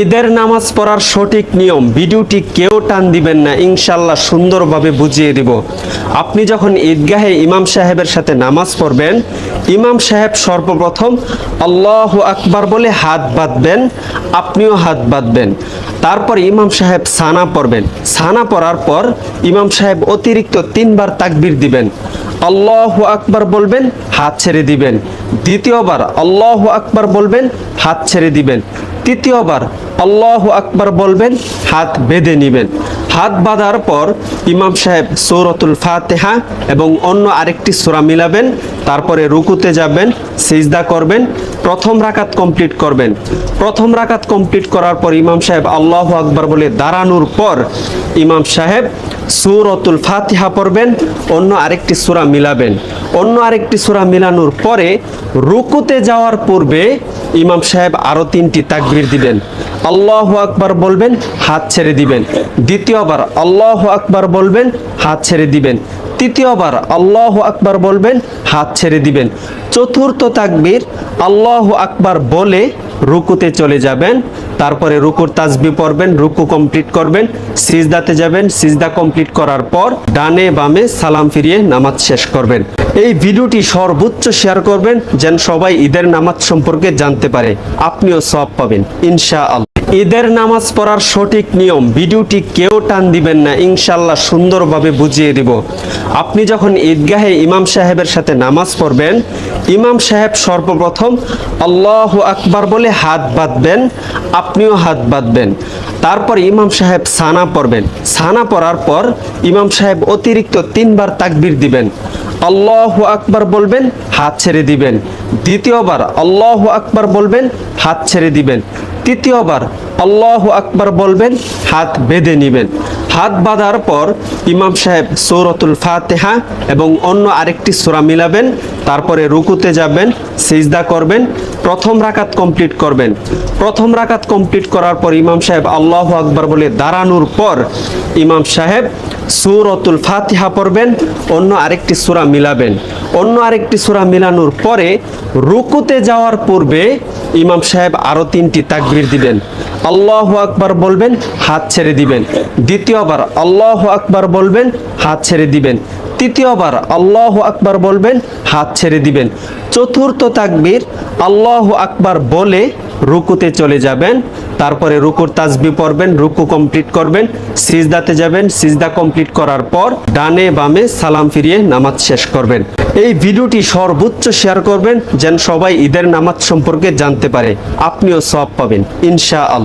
ঈদের নামাজ পড়ার সঠিক নিয়ম ভিডিওটি কেউ টান দিবেন না, ইনশাআল্লাহ সুন্দরভাবে বুঝিয়ে দিব। আপনি যখন ঈদগাহে ইমাম সাহেবের সাথে নামাজ পড়বেন, ইমাম সাহেব সর্বপ্রথম আল্লাহু আকবার বলে হাত বাঁধবেন, আপনিও হাত বাঁধবেন। তারপর ইমাম সাহেব সানা পড়বেন। সানা পড়ার পর ইমাম সাহেব অতিরিক্ত 3 বার তাকবীর দিবেন। আল্লাহু আকবার বলবেন, হাত ছেড়ে দিবেন। দ্বিতীয়বার আল্লাহু আকবার বলবেন, হাত ছেড়ে দিবেন। তৃতীয়বার আল্লাহু আকবার বলবেন, হাত বেঁধে নেবেন। হাত বাঁধার পর ইমাম সাহেব সূরাতুল ফাতিহা এবং অন্য আরেকটি সূরা মিলাবেন। তারপরে রুকুতে যাবেন, সিজদা করবেন, প্রথম রাকাত কমপ্লিট করবেন। প্রথম রাকাত কমপ্লিট করার পর ইমাম সাহেব আল্লাহু আকবার বলে দাঁড়ানোর পর ইমাম সাহেব সূরাতুল ফাতিহা পড়বেন, অন্য আরেকটি সূরা মিলাবেন। অন্য আরেকটি সূরা মিলানোর পরে রুকুতে যাওয়ার পূর্বে ইমাম সাহেব আরো 3টি তাকবীর দিবেন। আল্লাহু আকবার বলবেন, হাত ছেড়ে দিবেন। দ্বিতীয়বার আল্লাহু আকবার বলবেন, হাত ছেড়ে দিবেন। তৃতীয়বার আল্লাহু আকবার বলবেন, হাত ছেড়ে দিবেন। চতুর্থ তাকবীর আল্লাহু আকবার বলে রুকুতে চলে যাবেন। তারপরে রুকুর তাসবিহ পড়বেন, রুকু কমপ্লিট করবেন, সিজদাতে যাবেন। সিজদা কমপ্লিট করার পর ডানে বামে সালাম ফিরিয়ে নামাজ শেষ করবেন। এই ভিডিওটি সর্বোচ্চ শেয়ার করবেন যেন সবাই ঈদের নামাজ সম্পর্কে জানতে পারে, আপনিও সওয়াব পাবেন ইনশাআল্লাহ। ঈদের নামাজ পড়ার সঠিক নিয়ম ভিডিওটি কেউ টান দিবেন না, ইনশাআল্লাহ সুন্দরভাবে বুঝিয়ে দিব। আপনি যখন ঈদগাহে ইমাম সাহেবের সাথে নামাজ পড়বেন, ইমাম সাহেব সর্বপ্রথম আল্লাহু আকবার বলে হাত বাঁধবেন, আপনিও হাত বাঁধবেন। তারপর ইমাম সাহেব সানা পড়বেন। সানা পড়ার পর ইমাম সাহেব অতিরিক্ত 3 বার তাকবীর দিবেন। আল্লাহু আকবার বলবেন, হাত ছেড়ে দিবেন। দ্বিতীয়বার আল্লাহু আকবার বলবেন, হাত ছেড়ে দিবেন। তৃতীয়বার আল্লাহু আকবার বলবেন, হাত বেঁধে নেবেন। হাত বাঁধার পর ইমাম সাহেব সূরাতুল ফাতিহা এবং অন্য আরেকটি সূরা মিলাবেন। তারপরে রুকুতে যাবেন, সিজদা করবেন, প্রথম রাকাত কমপ্লিট করবেন। প্রথম রাকাত কমপ্লিট করার পর ইমাম সাহেব আল্লাহু আকবার বলে দাঁড়ানোর পর ইমাম সাহেব সূরাতুল ফাতিহা পড়বেন, অন্য আরেকটি সূরা মিলাবেন। অন্য আরেকটি সূরা মিলানোর পরে রুকুতে যাওয়ার পূর্বে ইমাম সাহেব আরো 3টি তাকবীর দিবেন। আল্লাহু আকবার বলবেন, হাত ছেড়ে দিবেন। দ্বিতীয়বার আল্লাহু আকবার বলবেন, হাত ছেড়ে দিবেন। তৃতীয়বার আল্লাহু আকবার বলবেন, হাত ছেড়ে দিবেন। চতুর্থ তাকবীর আল্লাহু আকবার বলে রুকুতে চলে যাবেন। তারপরে রুকুর তাসবিহ পড়বেন, রুকু কমপ্লিট করবেন, সিজদাতে যাবেন। সিজদা কমপ্লিট করার পর ডানে বামে সালাম ফিরিয়ে নামাজ শেষ করবেন। এই ভিডিওটি সর্বোচ্চ শেয়ার করবেন যেন সবাই ঈদের নামাজ সম্পর্কে জানতে পারে, আপনিও সওয়াব পাবেন ইনশাআল্লাহ।